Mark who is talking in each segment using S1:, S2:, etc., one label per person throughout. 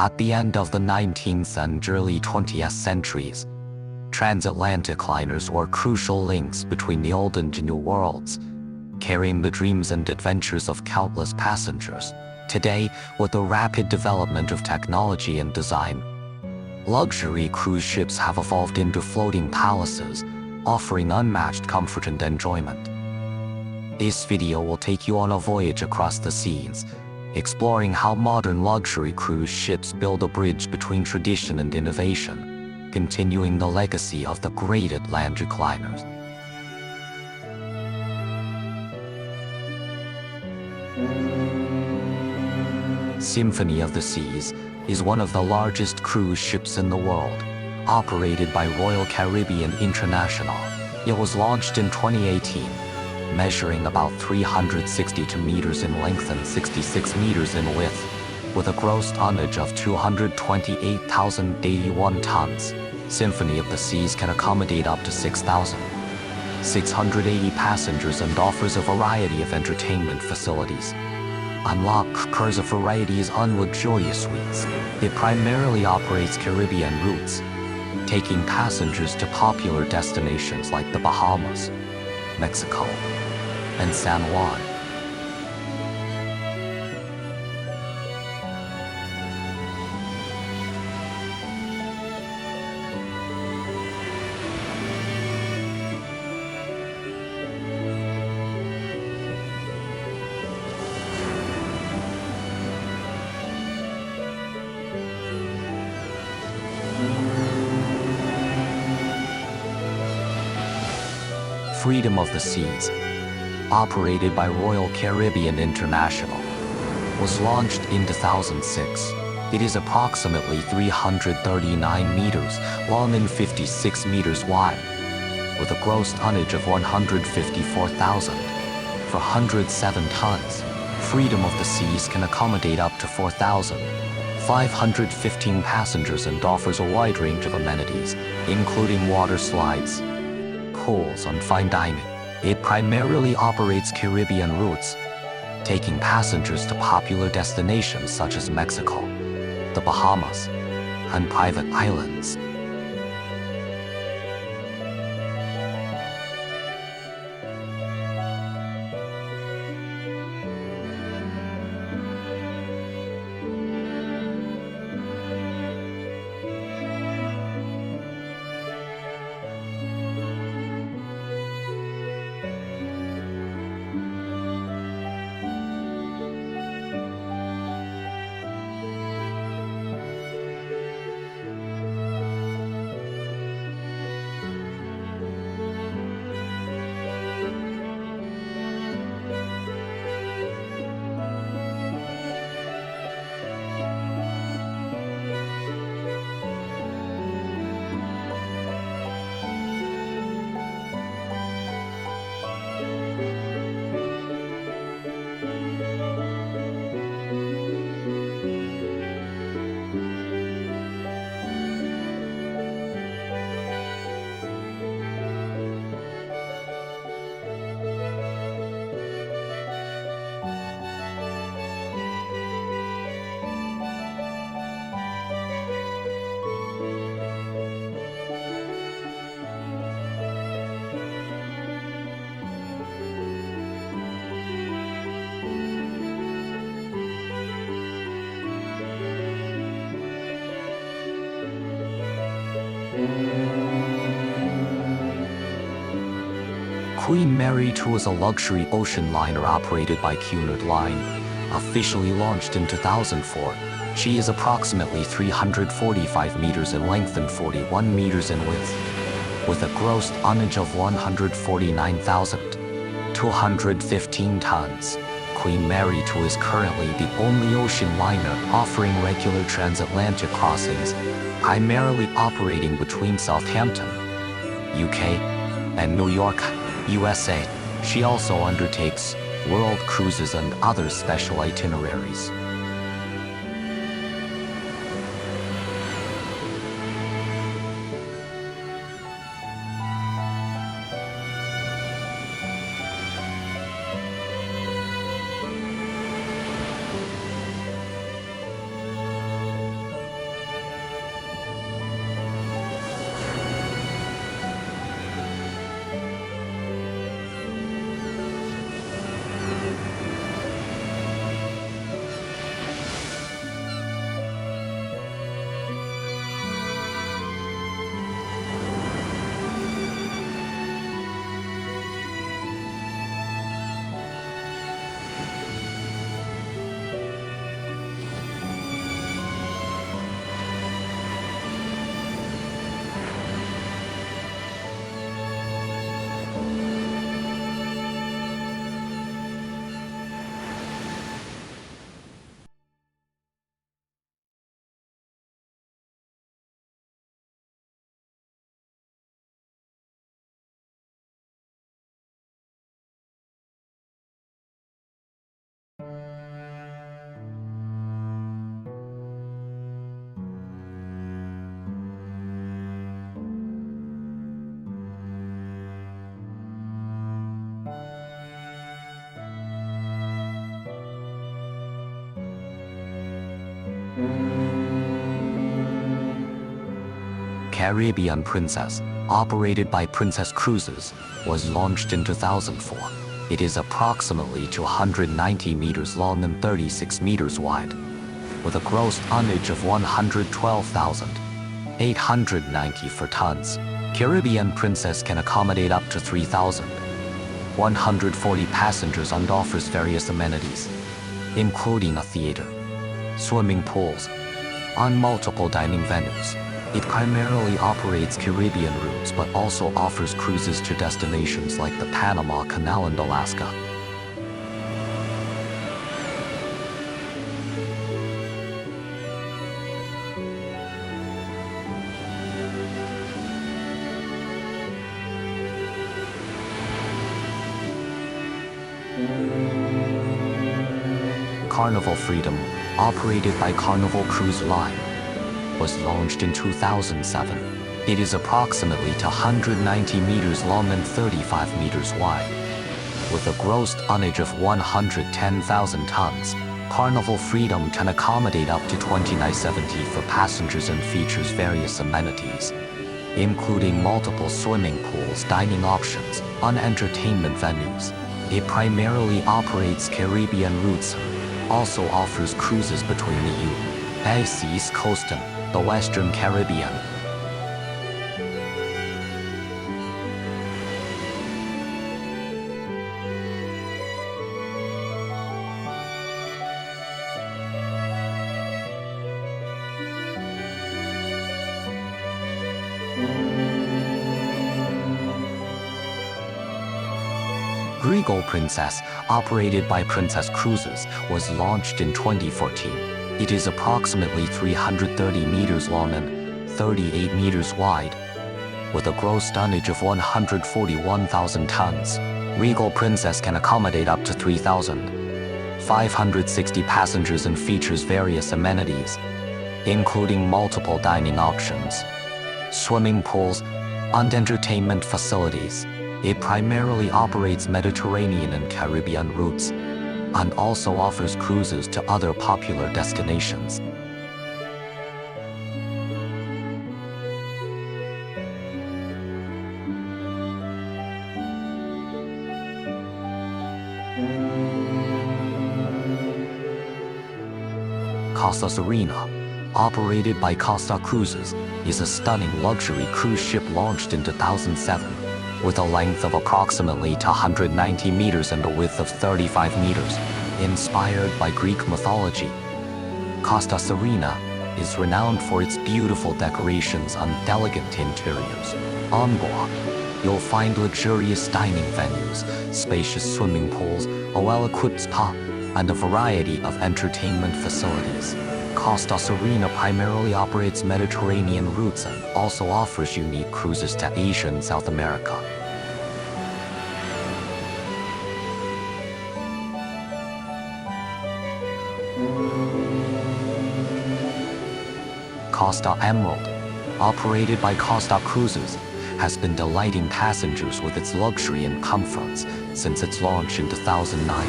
S1: At the end of the 19th and early 20th centuries, transatlantic liners were crucial links between the old and new worlds, carrying the dreams and adventures of countless passengers. Today, with the rapid development of technology and design, luxury cruise ships have evolved into floating palaces, offering unmatched comfort and enjoyment. This video will take you on a voyage across the seas, exploring how modern luxury cruise ships build a bridge between tradition and innovation, continuing the legacy of the great Atlantic liners. Symphony of the Seas is one of the largest cruise ships in the world, operated by Royal Caribbean International. It was launched in 2018, measuring about 362 meters in length and 66 meters in width, with a gross tonnage of 228,081 tons. Symphony of the Seas can accommodate up to 6,680 passengers and offers a variety of entertainment facilities. Unlock cruise varieties on luxurious suites. It primarily operates Caribbean routes, taking passengers to popular destinations like the Bahamas, Mexico, and San Juan. Freedom of the Seas, operated by Royal Caribbean International, was launched in 2006. It is approximately 339 meters long and 56 meters wide, with a gross tonnage of 154,407 tons. Freedom of the Seas can accommodate up to 4,515 passengers and offers a wide range of amenities, including water slides, pools, and fine dining. It primarily operates Caribbean routes, taking passengers to popular destinations such as Mexico, the Bahamas, and private islands. Queen Mary II is a luxury ocean liner operated by Cunard Line, officially launched in 2004. She is approximately 345 meters in length and 41 meters in width, with a gross tonnage of 149,215 tons. Queen Mary II is currently the only ocean liner offering regular transatlantic crossings, primarily operating between Southampton, UK, and New York, USA. She also undertakes world cruises and other special itineraries. Caribbean Princess, operated by Princess Cruises, was launched in 2004. It is approximately 290 meters long and 36 meters wide, with a gross tonnage of 112,894 tons. Caribbean Princess can accommodate up to 3,140 passengers and offers various amenities, including a theater, swimming pools, and multiple dining venues. It primarily operates Caribbean routes but also offers cruises to destinations like the Panama Canal and Alaska. Carnival Freedom, operated by Carnival Cruise Line, was launched in 2007. It is approximately 190 meters long and 35 meters wide. With a gross tonnage of 110,000 tons, Carnival Freedom can accommodate up to 2970 for passengers and features various amenities, including multiple swimming pools, dining options, and entertainment venues. It primarily operates Caribbean routes, also offers cruises between the U.S. East Coast and the Western Caribbean. Regal Princess, operated by Princess Cruises, was launched in 2014. It is approximately 330 meters long and 38 meters wide, with a gross tonnage of 141,000 tons. Regal Princess can accommodate up to 3,560 passengers and features various amenities, including multiple dining options, swimming pools, and entertainment facilities. It primarily operates Mediterranean and Caribbean routes, and also offers cruises to other popular destinations. Costa Serena, operated by Costa Cruises, is a stunning luxury cruise ship launched in 2007. With a length of approximately 190 meters and a width of 35 meters. Inspired by Greek mythology, Costa Serena is renowned for its beautiful decorations and elegant interiors. On board, you'll find luxurious dining venues, spacious swimming pools, a well-equipped spa, and a variety of entertainment facilities. Costa Serena primarily operates Mediterranean routes and also offers unique cruises to Asia and South America. Costa Emerald, operated by Costa Cruises, has been delighting passengers with its luxury and comforts since its launch in 2009.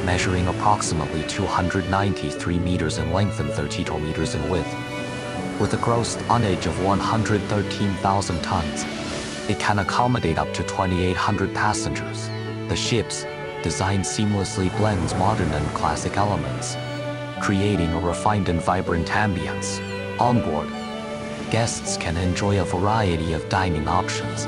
S1: Measuring approximately 293 meters in length and 32 meters in width. With a gross tonnage of 113,000 tons, it can accommodate up to 2,800 passengers. The ship's design seamlessly blends modern and classic elements, creating a refined and vibrant ambience. On board, guests can enjoy a variety of dining options,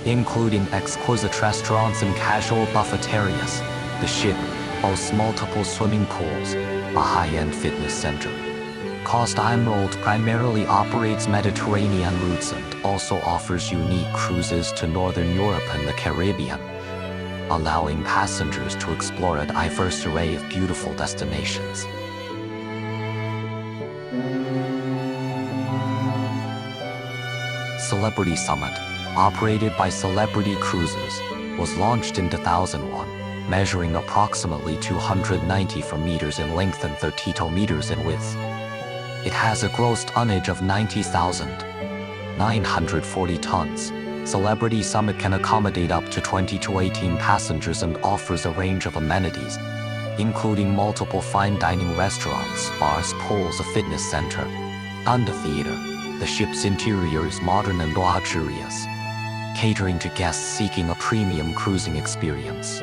S1: including exquisite restaurants and casual buffeterias. The ship boasts multiple swimming pools, a high-end fitness center. Costa Emerald primarily operates Mediterranean routes and also offers unique cruises to Northern Europe and the Caribbean, allowing passengers to explore a diverse array of beautiful destinations. Celebrity Summit, operated by Celebrity Cruises, was launched in 2001. Measuring approximately 294 meters in length and 32 meters in width. It has a gross tonnage of 90,940 tons. Celebrity Summit can accommodate up to 20 to 18 passengers and offers a range of amenities, including multiple fine dining restaurants, bars, pools, a fitness center, and a theater. The ship's interior is modern and luxurious, catering to guests seeking a premium cruising experience.